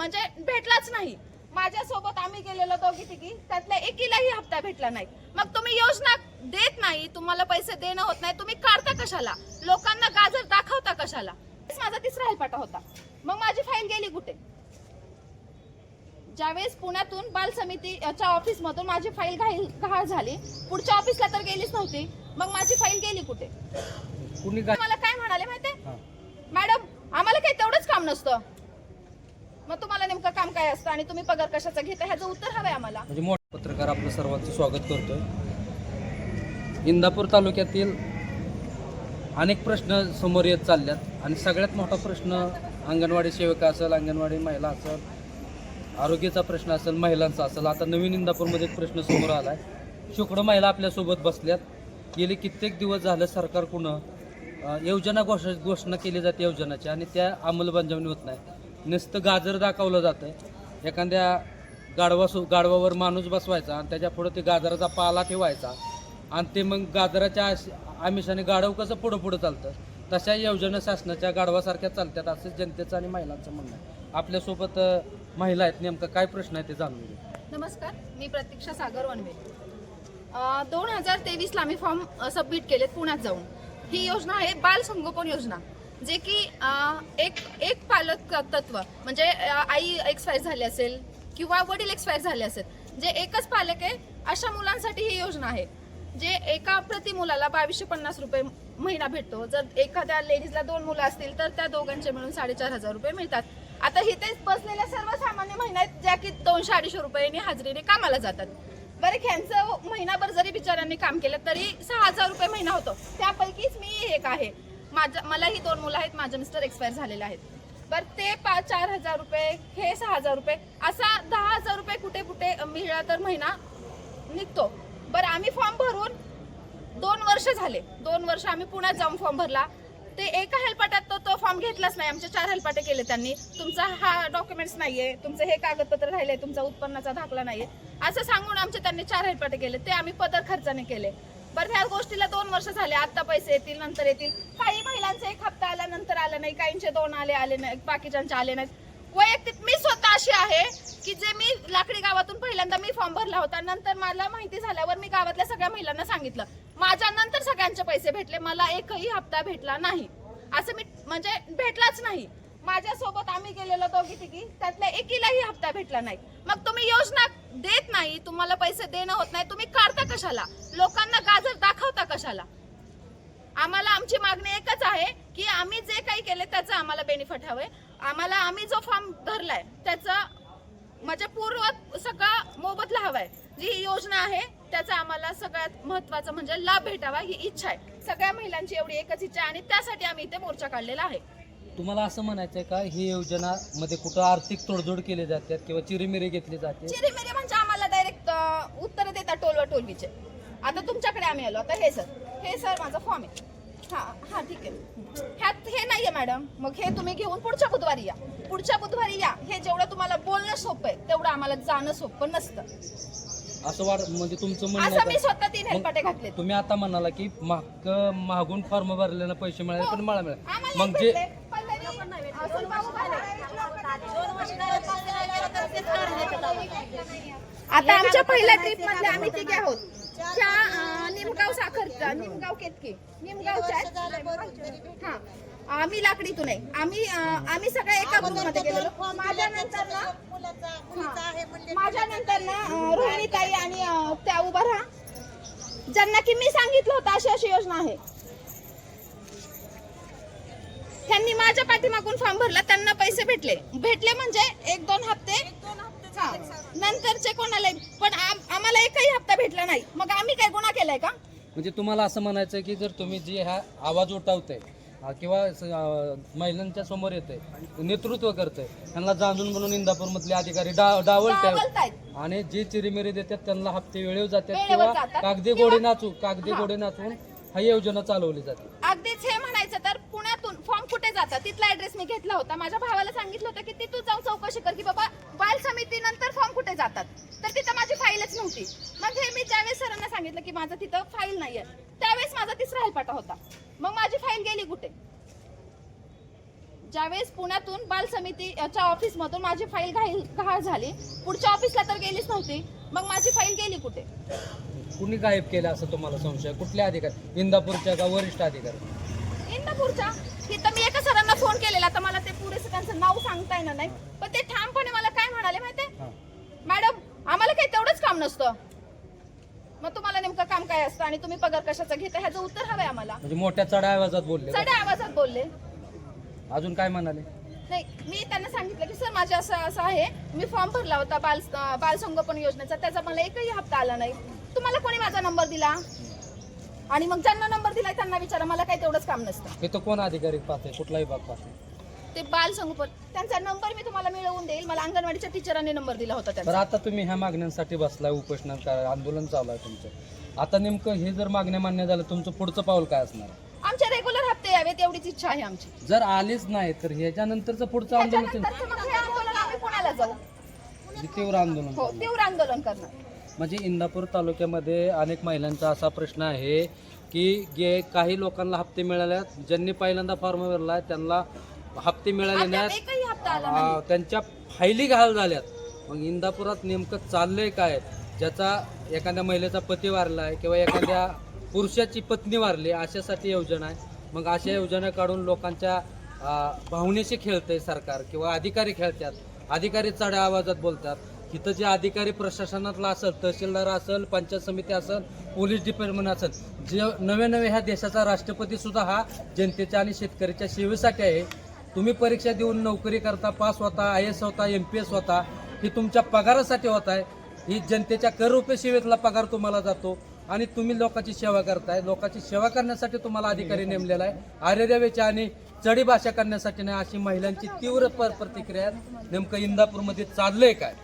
म्हणजे भेटलाच नाही। माझ्यासोबत आम्ही गेलेलो दोघी तिघी, त्यातल्या एकीलाही हप्ता भेटला नाही। मग तुम्ही योजना देत नाही, तुम्हाला पैसे देणं होत नाही, तुम्ही काढता कशाला, लोकांना गाजर दाखवता कशाला? माझा तिसरा हेलपाटा होता। मग माझी फाईल गेली कुठे? ज्यावेळेस पुण्यातून बाल समितीच्या ऑफिस मधून माझी फाईल गहाळ झाली, पुढच्या ऑफिसला तर गेलीच नव्हती, मग माझी फाईल गेली कुठे? मला काय म्हणाले माहितीये, मॅडम आम्हाला काही तेवढंच काम नसतं, मग तुम्हाला नेमकं काम काय असतं आणि तुम्ही पगार कशाचा घेता, ह्याचं उत्तर हवंय आम्हाला। म्हणजे मोठा पत्रकार आपलं सर्वांचं स्वागत करतोय। इंदापूर तालुक्यातील अनेक प्रश्न समोर येत चालल्यात आणि सगळ्यात मोठा प्रश्न अंगणवाडी सेविका असेल, अंगणवाडी महिला असेल, आरोग्याचा प्रश्न असेल, महिलांचा असेल। आता नवीन इंदापूरमध्ये एक प्रश्न समोर आला आहे। शेकडो महिला आपल्यासोबत बसल्यात। गेले कित्येक दिवस झालं सरकारकडून योजना घोषणा केली जाते योजनाची आणि त्या अंमलबजावणी होत नाही। नुसतं गाजर दाखवलं जातं। एखाद्या गाढवावर माणूस बसवायचा आणि त्याच्या पुढं ते गाजराचा पाला ठेवायचा आणि ते मग गाजराच्या आमिषाने गाढव कसं पुढं पुढं चालतं, तशा योजना शासनाच्या गाढवासारख्या चालतात, असं जनतेचं आणि महिलांचं म्हणणं आहे। आपल्यासोबत महिला आहेत, नेमका काय प्रश्न आहे ते जाणून घेऊ। नमस्कार, मी प्रतीक्षा सागर वनवे। 2023ला आम्ही फॉर्म सबमिट केलेत पुण्यात जाऊन। ही योजना आहे बाल संगोपन योजना, जे की एक पालक तत्व म्हणजे आई एक्सपायर झाली असेल किंवा वडील एक्सपायर झाले असेल, जे एकच पालक आहे अशा मुलांसाठी ही योजना आहे। जे एका प्रति मुलाला 2250 रुपये महिना भेटतो। जर एखाद्या लेडीजला 2 मुलं असतील तर त्या दोघांचे मिळून 4500 रुपये मिळतात। आता इथे बसलेल्या सर्वसामान्य महिला आहेत ज्या की 200-250 रुपयांनी हाजरीने कामाला जातात। बरं, ह्यांचं महिनाभर जरी बिचाऱ्यांनी काम केलं तरी 6000 रुपये महिना होतो। त्यापैकीच मी एक आहे, मलाही 2 मुलं आहेत, माझे मिस्टर एक्सपायर झालेले आहेत। बरं, ते 4000 रुपये, हे 6000 रुपये, असा 10000 रुपये कुठे कुठे मिळाला तर महिना निघतो। बरं, आम्ही फॉर्म भरून 2 वर्ष झाले। 2 वर्ष आम्ही पुण्यात जाऊन फॉर्म भरला, ते एका हेलपाट्यात तो फॉर्म घेतलाच नाही। आमचे 4 हेलपाटे केले त्यांनी। तुमचा हा डॉक्युमेंट्स नाहीये, तुमचं हे कागदपत्र राहिले, तुमचा उत्पन्नाचा दाखला नाहीये, असं सांगून आमचे त्यांनी 4 हेलपाटे केले। ते आम्ही पदर खर्चाने केले। बरं, ह्या गोष्टीला 2 वर्ष झाले। आता पैसे येतील, नंतर येतील। काही महिलांचा 1 हप्ता आला, नंतर आला नाही, काहींचे 2 आले नाही, बाकीच्यांचे आले नाहीत। वैयक्तिक मी स्वतः अशी आहे की जे मी लाकडी गावातून पहिल्यांदा मी फॉर्म भरला होता, नंतर मला माहिती झाल्यावर मी गावातल्या सगळ्या महिलांना सांगितलं, माझ्या नंतर सगळ्यांचे पैसे भेटले, मला एकही हप्ता भेटला नाही। असं मी म्हणजे भेटलाच नाही। माझ्यासोबत आम्ही गेलेलो दोघी तिघी, त्यातल्या एकीलाही हप्ता भेटला नाही। मग तुम्ही योजना देत नाही, तुम्हाला पैसे देणं होत नाही, तुम्ही काढता कशाला, लोकांना गाजर दाखवता कशाला? आम्हाला आमची मागणी एकच आहे की आम्ही जे काही केले त्याचं आम्हाला बेनिफिट हवंय। आम्ही जो फॉर्म भरलाय त्याचा म्हणजे पूर्व सगळा मोबदला हवाय। जी ही योजना आहे त्याचा आम्हाला सगळ्यात महत्त्वाचं म्हणजे लाभ भेटावा ही इच्छा आहे। सगळ्या महिलांची एवढी एकच इच्छा आहे आणि त्यासाठी आम्ही इथे मोर्चा काढलेला आहे। तुम्हाला असं म्हणायचंय का ही योजना मध्ये कुठं आर्थिक तोडजोड केली जाते किंवा चिरीमिरी घेतली जाते? चिरीमिरी म्हणजे आम्हाला डायरेक्ट उत्तर देतात टोलवाटोलवीचे। आता तुमच्याकडे आम्ही आलो, आता हे सर माझा फॉर्म आहे। हा ठीक आहे, ह्यात हे नाहीये मॅडम, मग हे तुम्ही घेऊन पुढच्या बुधवारी या, पुढच्या बुधवारी या। हे जेवढं तुम्हाला बोलणं सोपं आहे तेवढं आम्हाला जाणं सोपं नसतं, असं म्हणजे तुमचं म्हणणं असं मी स्वतः 3 हेलपाटे घातले। तुम्ही आता म्हणाला की मागून फॉर्म भरलेला पैसे मिळाले पण मला मिळाले, आम्हाला मग जे आता आमच्या पहिल्या ट्रिप मध्ये आम्ही तिघे आहोत, त्या निमगाव साखरचा, निमगाव केतकी, निमगावच्या हा, आम्ही लाकडीतून आहे। आम्ही सगळे एका ग्रुप मध्ये गेलेलो। माझ्यानंतर ना रोहिणीताई आणि त्या उभा राहा, ज्यांना की मी सांगितलं होतं अशी योजना आहे। त्यांनी माझ्या पाठीमागून फॉर्म भरला, त्यांना पैसे भेटले म्हणजे 1-2 हप्ते नंतरचे कोणाला, पण आम्हाला एकही हप्ता भेटला नाही। मग आम्ही काय गुन्हा केलाय का? म्हणजे तुम्हाला असं म्हणायचं की जर तुम्ही जे हा आवाज उठवताय किंवा महिलांच्या समोर येते, नेतृत्व करते, त्यांना जाणून म्हणून इंदापूर मधले अधिकारी डावलतायत आणि जे चिरीमिरी देतात त्यांना हप्ते वेळेवर जातात किंवा कागदी घोडे नाचून हा योजना चालवली जाते। अगदीच हे म्हणायचं तर पुण्यातून फॉर्म कुठे जातात तिथला ऍड्रेस मी घेतला होता। माझ्या भावाला सांगितलं होतं की तिथून जाऊन चौकशी कर की बाबा बाल समिती नंतर फॉर्म कुठे जातात, तर तिथं माझी फाईलच नव्हती। मग हे मी ज्यावेळेस सरांना सांगितलं की माझं तिथं फाईल नाहीये, त्यावेळेस माझा तिसरा हेलपाटा होता। मग माझी फाईल गेली कुठे? ज्यावेळेस पुण्यातून बाल समितीच्या ऑफिसमधून माझी फाईल गहाळ झाली, पुढच्या ऑफिसला तर गेलीच नव्हती, मग माझी फाईल गेली कुठे? कुणी गायब केलं असं तुम्हाला संशय? कुठल्या अधिकारी? इंदापूरच्या का वरिष्ठ अधिकारी? इंदापूरच्या. इथं मी एका सरांना फोन केलेला, तर मला ते पुरेसं त्यांचं नाव सांगता येणार नाही, पण ते ठामपणे मला काय म्हणाले माहितीये, मॅडम आम्हाला काही तेवढंच काम नसतं, मग तुम्हाला नेमकं काम काय असतं आणि तुम्ही पगार कशाचा घेता ह्याचं उत्तर हवंय आम्हाला. म्हणजे मोठ्या चढ्या आवाजात बोलले? चढ्या आवाजात बोलले. अजून काय म्हणाले? नाही, मी त्यांना सांगितलं की सर माझे असं आहे, मी फॉर्म भरला होता बाल संगोपन योजनेचा, त्याचा मला एकही हप्ता आला नाही, तुम्हाला कोणी माझा नंबर दिला? आणि मग ज्यांना नंबर दिलाय त्यांना विचारा, मला काही तेवढंच काम नसतं. इथं कोण अधिकारी पाहते? कुठला विभाग पाहते? ते बाल संगोपन, त्यांचा नंबर मी तुम्हाला मिळवून देईल, मला अंगणवाडीच्या टीचरांनी नंबर दिला होता तर त्यांचा. आता तुम्ही ह्या मागण्यांसाठी बसलाय, उपोषण आंदोलन चालू आहे तुमचं, आता नेमकं हे जर मागण्या मान्य झालं, तुमचं पुढचं पाऊल काय असणार? आमचे रेग्युलर हप्ते यावेत एवढीच इच्छा आहे आमची. जर आलेच नाही तर ह्याच्यानंतरचं पुढचं आंदोलन त्याच्यानंतरचं मग हे आंदोलन आम्ही पुण्याला जाऊ. तीव्र आंदोलन हो, करणार. तीव्र आंदोलन करणार. म्हणजे इंदापूर तालुक्यामध्ये अनेक महिलांचा असा प्रश्न आहे की काही लोकांना हप्ते मिळाले, ज्यांनी पहिल्यांदा फॉर्म भरला त्यांना हप्ते मिळाले अद्याप नाहीत, एकही हप्ता आला नाही. त्यांच्या फायली घाल झाल्यात. मग इंदापुरात नेमकं चाललंय काय? ज्याचा एखाद्या महिलेचा पती वारलाय किंवा एखाद्या पुरुषाची पत्नी वारली, अशासाठी योजना आहे. मग अशा योजना काढून लोकांच्या भावनेशी खेळतंय सरकार किंवा अधिकारी खेळतात. अधिकारी चढ्या आवाजात बोलतात. तिथं जे अधिकारी प्रशासनातला असेल, तहसीलदार असेल, पंचायत समिती असेल, पोलीस डिपार्टमेंट असेल, जे नवे ह्या देशाचा राष्ट्रपती सुद्धा हा जनतेच्या आणि शेतकऱ्याच्या सेवेसाठी आहे. तुम्ही परीक्षा देऊन नोकरी करता, पास होता, IAS होता, MPS होता, ही तुमच्या पगारासाठी होत आहे. ही जनतेच्या कररूपी सेवेतला पगार तुम्हाला जातो आणि तुम्ही लोकांची सेवा करताय. लोकांची सेवा करण्यासाठी तुम्हाला अधिकारी नेमलेला आहे, आरेरेवेची आणि चढी भाषा करण्यासाठी नाही. अशी महिलांची तीव्र प्रतिक्रिया नेमकं इंदापूरमध्ये चाललंय काय?